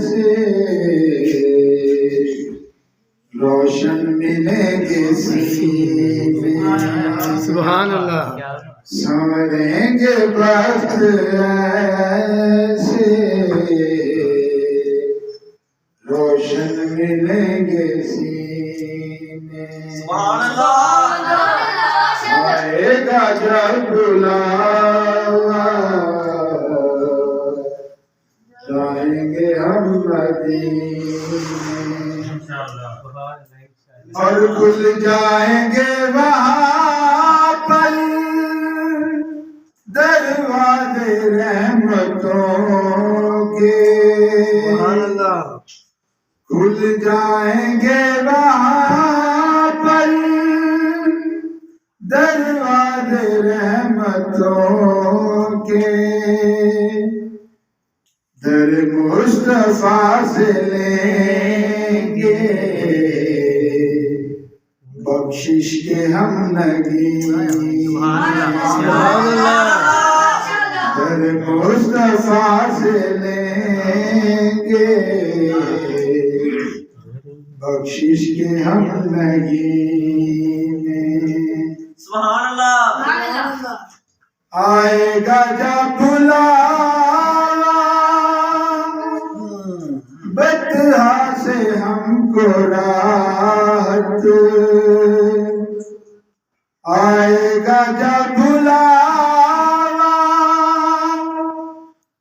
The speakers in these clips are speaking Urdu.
سے روشن ملیں گے سینے سبحان اللہ سنوریں گے وقت ایسے روشن ملیں گے سینے سبحان اللہ آئے گا جب بلاوا جائیں گے ہم مدینے اور کھل جائیں گے وہاں پر دروازے رحمتوں کے کھل جائیں گے وہاں پر دروازے رحمتوں کے در مصطفیٰ سے لیں گے بخشش کے ہم نگینے در مصطفیٰ سے لیں گے بخشش کے ہم نگینے سبحان اللہ آئے گا جب بلاوا بطحا سے ہم کو راحت آئے گا جب بلاوا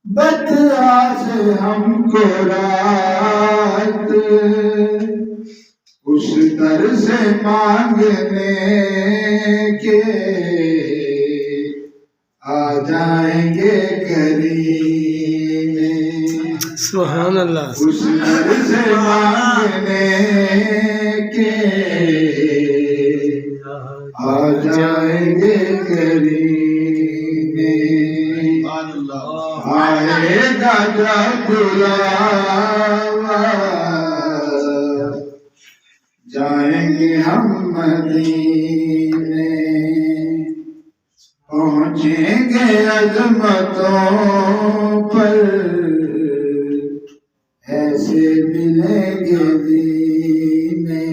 بطحا سے ہم کو راحت اس در سے مانگنے کے آ جائیں گے کریمے سبحان اللہ اس در سے مانگنے کے آ جائیں گے کریمے آئے گا جب بلاوا جائیں گے ہم مدینے پہنچیں گے عظمتوں پر ایسے ملیں گے دینے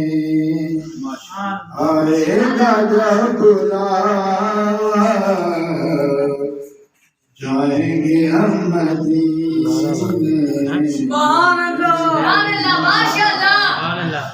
آئے گا جب بلاوا جائیں گے ہم مدینے سبحان اللہ ماشاء اللہ